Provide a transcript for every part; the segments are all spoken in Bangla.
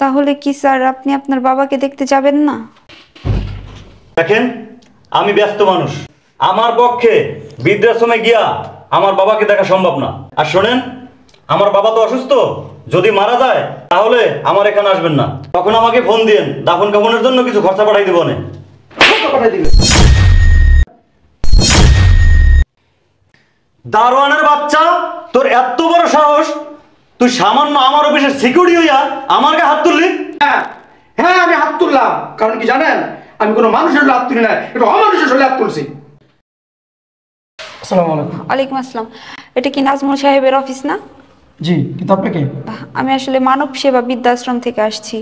তাহলে কি স্যার আপনি আপনার বাবাকে দেখতে যাবেন না? দেখেন, আমি ব্যস্ত মানুষ, আমার পক্ষে বৃদ্ধাশ্রমে গিয়া আমার বাবাকে দেখা সম্ভব না। আর শোনেন, আমার বাবা তো অসুস্থ, যদি মারা যায় তাহলে আমার এখানে আসবেন না। তখন আমাকে ফোন দিয়েন, দাফন কাফনের জন্য কিছু খরচা পাঠাই দিব না। দারোয়ানের বাচ্চা, তোর এত বড় সাহস, তুই সামান্য আমার অফিসের সিকিউরিটি হইয়া আমার গায়ে হাত তুললি? হ্যাঁ হ্যাঁ, আমি হাত তুললাম। কারণ কি জানেন, আমি কোনো মানুষের হাত তুলি না, এটা অমানুষের শরীরে হাত তুলছি। আসসালামু আলাইকুম। ওয়ালাইকুম আসসালাম। এটা কি নাজমুল সাহেবের অফিস না? জি, কিন্তু আপনাকে? আমি আসলে মানব সেবা বৃদ্ধাশ্রম থেকে আসছি।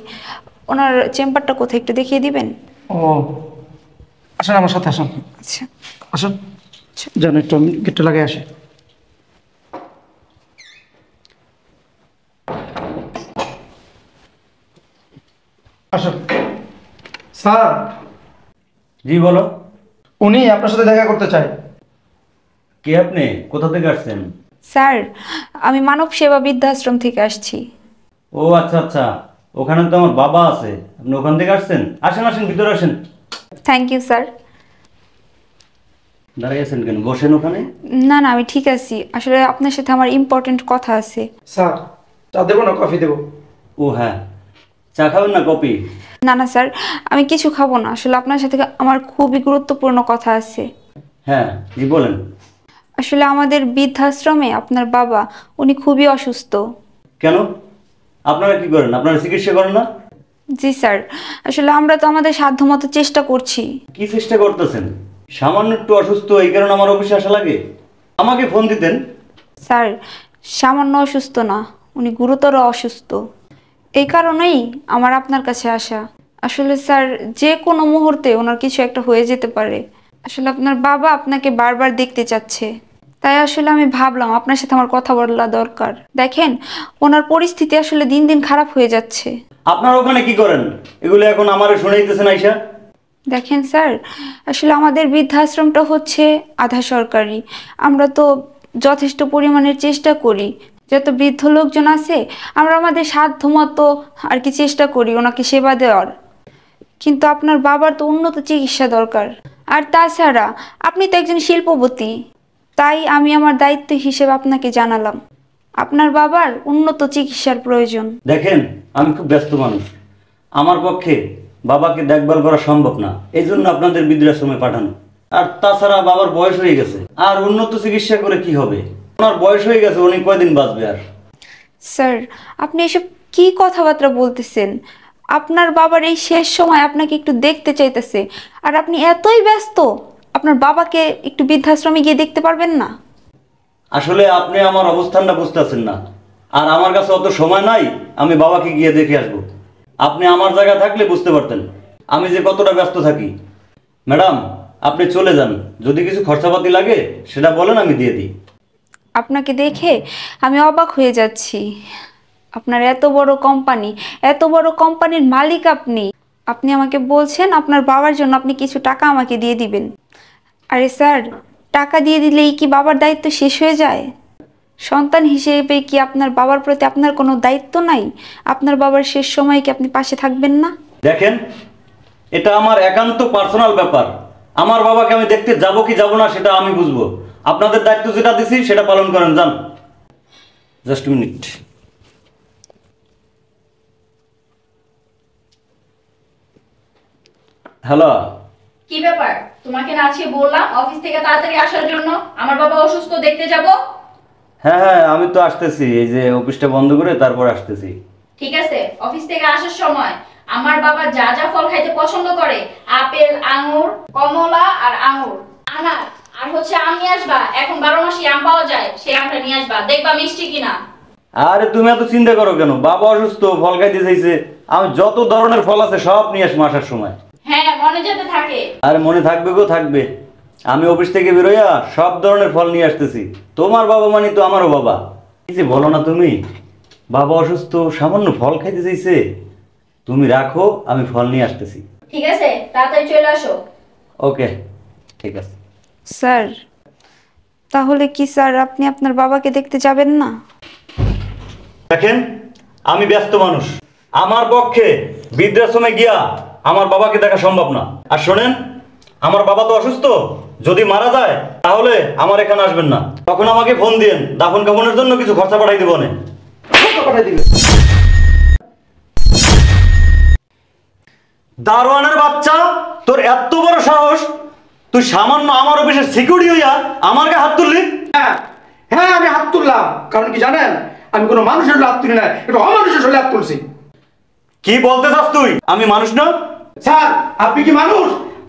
ওনার চেম্বারটা কোথায় একটু দেখিয়ে দিবেন? ও, আসেন আমার সাথে, আসেন। আচ্ছা আসেন, জান একটু আমি গেটটা লাগিয়ে আসি। আসেন স্যার। জি বলো। উনি আপনার সাথে দেখা করতে চায়। কে আপনি? কোথা থেকে আসছেন? স্যার, আমি মানব সেবা বৃদ্ধাশ্রম থেকে আসছি। ও আচ্ছা আচ্ছা, ওখানে তো আমার বাবা আছে, আপনি ওখান থেকে আসছেন? আসেন আসেন, ভিতরে আসেন। Thank you sir. দাঁড়িয়ে আছেন কেন? বসেন ওখানে। না না, আমি ঠিক আছি। আসলে আপনার সাথে আমার ইম্পর্টেন্ট কথা আছে। স্যার, চা দেবো না কফি দেবো? ও হ্যাঁ, চা খাবেন না কফি? না না স্যার, আমি কিছু খাবো না। আসলে আপনার সাথে আমার খুবই গুরুত্বপূর্ণ কথা আছে। হ্যাঁ জি বলেন। আসলে আমাদের বৃদ্ধাশ্রমে আপনার বাবা, উনি খুবই অসুস্থ। কেন? আপনারা কি করেন? আপনারা চিকিৎসা করেন না? জি স্যার, আসলে আমরা তো আমাদের সাধ্যমতো চেষ্টা করছি। কি চেষ্টা করতেছেন? সামান্য একটু অসুস্থ এই কারণে আমার অফিসে আসা লাগে? আমাকে ফোন দিতেন। স্যার, সামান্য অসুস্থ না, উনি গুরুতর অসুস্থ। এই কারণেই আমার আপনার কাছে আসা। আসলে স্যার, যে কোনো মুহূর্তে ওনার কিছু একটা হয়ে যেতে পারে। আসলে আপনার বাবা আপনাকে বারবার দেখতে চাচ্ছে, তাই আসলে আমি ভাবলাম আপনার সাথে আমার কথা বলা দরকার। দেখেন, ওনার পরিস্থিতি আসলে দিন দিন খারাপ হয়ে যাচ্ছে। আপনারা ওখানে কি করেন? এগুলো এখন আমারে শুনাইতেছেন আইসা? দেখেন স্যার, আসলে আমাদের বৃদ্ধাশ্রমটা হচ্ছে আধা সরকারি। আমরা তো যথেষ্ট পরিমাণের চেষ্টা করি, যত বৃদ্ধ লোকজন আছে আমরা আমাদের সাধ্যমতো আর কি চেষ্টা করি ওনাকে সেবা দেওয়ার। কিন্তু আপনার বাবার তো উন্নত চিকিৎসা দরকার। আর তাছাড়া আপনি তো একজন শিল্পপতি, তাই আমি আমার দায়িত্ব হিসেবে আপনাকে জানালাম আপনার বাবার উন্নত চিকিৎসার প্রয়োজন। দেখেন, আমি খুব ব্যস্ত মানুষ, আমার পক্ষে বাবাকে দেখভাল করা সম্ভব না, এই জন্য আপনাদের বৃদ্ধাশ্রমে পাঠানো। আর তাছাড়া বাবার বয়স হয়ে গেছে, আর উন্নত চিকিৎসা করে কি হবে? ওনার বয়স হয়ে গেছে, উনি কয়দিন বাঁচবে আর? স্যার, আপনি এসব কি কথাবার্তা বলতেছেন? আপনার বাবার এই শেষ সময় আপনাকে একটু দেখতে চাইতেছে, আর আপনি এতই ব্যস্ত আপনার বাবাকে একটু বৃদ্ধাশ্রমে গিয়ে দেখতে পারবেন না? আসলে আপনি আমার অবস্থানটা বুঝতেছেন না, আর আমার কাছে অত সময় নাই আমি বাবাকে গিয়ে দেখে আসবো। আপনি আমার জায়গায় থাকলে বুঝতে পারতেন আমি যে কতটা ব্যস্ত থাকি। ম্যাডাম, আপনি চলে যান, যদি কিছু খরচাপাতি লাগে সেটা বলেন, আমি দিয়ে দিই। আপনাকে দেখে আমি অবাক হয়ে যাচ্ছি। আপনার এত বড় কোম্পানি, এত বড় কোম্পানির মালিক আপনি, আপনি আমাকে বলছেন আপনার বাবার জন্য আপনি কিছু টাকা আমাকে দিয়ে দিবেন। আরে স্যার, টাকা দিয়ে দিলেই কি বাবার দায়িত্ব শেষ হয়ে যায়? সন্তান হিসেবে কি আপনার বাবার প্রতি আপনার কোনো দায়িত্ব নাই? আপনার বাবার শেষ সময় কি আপনি পাশে থাকবেন না? দেখেন, এটা আমার একান্ত পার্সোনাল ব্যাপার। আমার বাবাকে আমি দেখতে যাব কি যাব না সেটা আমি বুঝবো। আপনাদের দায়িত্ব যেটা দিছি সেটা পালন করেন, যান। Just minute. হ্যালো। কি ব্যাপার? তোমাকে না আজকে বললাম অফিস থেকে তাড়াতাড়ি আসার জন্য, আমার বাবা অসুস্থ, দেখতে যাব। হ্যাঁ হ্যাঁ, আমি তো আসতেছি, এই যে অফিসটা বন্ধ করে তারপর আসতেছি। ঠিক আছে, অফিস থেকে আসার সময় আমার বাবা যা যা ফল খাইতে পছন্দ করে, আপেল, আঙ্গুর, কমলা আর আঙ্গুর, আনার আর হচ্ছে আম নিয়ে আসবা। এখন 12 মাসই আম পাওয়া যায়, সেই আমটা নিয়ে আসবা, দেখবা মিষ্টি কিনা। আরে তুমি এত চিন্তা করো কেন? বাবা অসুস্থ, ফল খাইতে চাইছে, আমি যত ধরনের ফল আছে সব নিয়ে আসবো আসার সময়। হ্যাঁ, মনে যেতে থাকে। আরে মনে থাকবে গো, থাকবে। আমি অফিস থেকে বেরোয়া সব ধরনের ফল নিয়ে আসতেছি। তোমার বাবা মানে তো আমারও বাবা। কি যে বলো না তুমি, বাবা অসুস্থ, সামান্য ফল খাইতে চাইছে। তুমি রাখো, আমি ফল নিয়ে আসতেছি। ঠিক আছে, তাড়াতাড়ি চলে আসো। ওকে, ঠিক আছে। স্যার, তাহলে কি স্যার আপনি আপনার বাবাকে দেখতে যাবেন না? দেখেন, আমি ব্যস্ত মানুষ, আমার পক্ষে বৃদ্ধাশ্রমে গিয়া আমার বাবাকে দেখা সম্ভব না। আর শোনেন, আমার বাবা তো অসুস্থ, যদি মারা যায় তাহলে আমার এখানে আসবেন না। তখন আমাকে ফোন দিয়েন, দাফন কাফনের জন্য কিছু খরচা পাঠাই দিব না। পাঠাই দিবে। দারোয়ানের বাচ্চা, তোর এত বড় সাহস, তুই সামান্য আমার অফিসের সিকিউরিটি হইয়া আমার গায়ে হাত তুললি? হ্যাঁ হ্যাঁ, আমি হাত তুললাম, কারণ কি জানেন, আমি কোনো মানুষের হাত তুলি না, এটা অমানুষের শরীরে হাত তুলছি। কি বলতে চাস তুই? আমি মানুষ না? স্যার, আপনি কি মানুষ?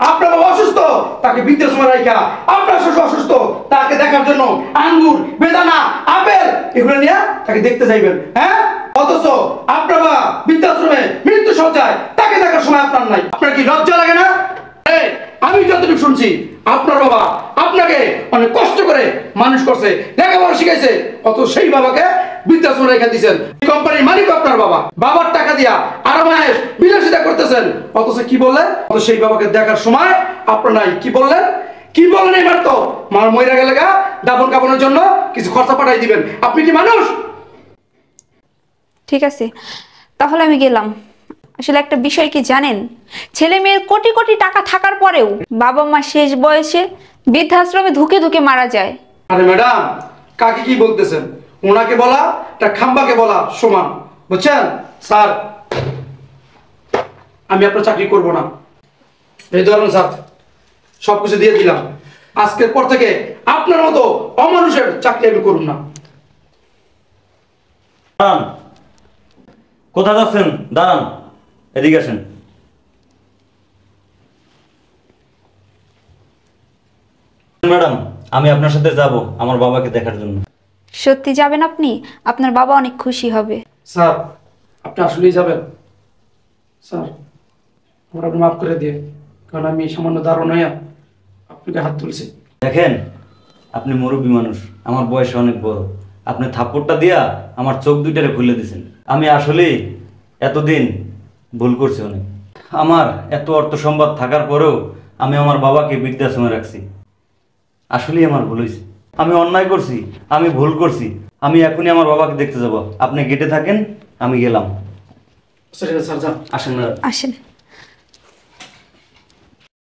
আপনার বাবা অসুস্থ, তাকে বৃদ্ধাশ্রমে রাখা, আপনার শ্বশুর অসুস্থ, তাকে দেখার জন্য আঙ্গুর, বেদানা, আপেল এগুলো নিয়ে তাকে দেখতে যাইবেন, হ্যাঁ? অথচ আপনার বাবা বৃদ্ধাশ্রমে মৃত্যু সজ্জায়, তাকে দেখার সময় আপনার নাই। আপনার কি লজ্জা লাগে না? আমি যতটুকু শুনছি, আপনার বাবা আপনাকে অনেক কষ্ট করে মানুষ করছে, লেখাপড়া শিখাইছে, অত সেই বাবাকে বৃদ্ধাশ্রমে রেখে দিয়েছেন। কোম্পানির মালিক আপনার বাবা, বাবার টাকা দিয়া আরামায়েশ বিলাসিতা করতেছেন, অথচ কি বললেন? অথচ সেই বাবাকে দেখার সময় আপনার নাই। কি বললেন? কি বললেন? এবার তো মার মইরা গেলে গা দাফন কাপনের জন্য কিছু খরচা পাঠাই দিবেন। আপনি কি মানুষ? ঠিক আছে, তাহলে আমি গেলাম। আসলে একটা বিষয় কি জানেন, ছেলে মেয়ের কোটি কোটি টাকা থাকার পরেও বাবা মা শেষ বয়সে বৃদ্ধাশ্রমে ধুকে ধুকে মারা যায়। আরে ম্যাডাম, কাকে কি বলতেছেন? ওনাকে বলা তা খাম্বাকে বলা সমান, বুঝছেন? স্যার, আমি আপনার চাকরি করব না। এই ধরুন স্যার, সবকিছু দিয়ে দিলাম। আজকের পর থেকে আপনার মতো অমানুষের চাকরি আমি করব না। দাঁড়ান, কোথায় যাচ্ছেন? দাঁড়ান, এদিকে আসেন। ম্যাডাম, আমি আপনার সাথে যাব আমার বাবাকে দেখার জন্য। সত্যি যাবেন আপনি? আপনার বাবা অনেক খুশি হবে। স্যার, আপনি আসলেই যাবেন? স্যার, আমার আপনি মাফ করে দিয়ে, কারণ আমি সামান্য দারুণ হইয়া আপনাকে হাত তুলছি। দেখেন, আপনি মুরব্বী মানুষ, আমার বয়স অনেক বড়, আপনি থাপ্পড়টা দিয়া আমার চোখ দুইটারে খুলে দিয়েছেন। আমি আসলেই এতদিন ভুল করছি অনেক। আমার এত অর্থ সম্পদ থাকার পরেও আমি আমার বাবাকে বৃদ্ধাশ্রমে রাখছি। আসলেই আমার ভুল হয়েছে, আমি অন্যায় করছি, আমি ভুল করছি। আমি এখনই আমার বাবাকে দেখতে যাব। আপনি গেটে থাকেন, আমি গেলাম। স্যার, যান। আসেন না। আসেন।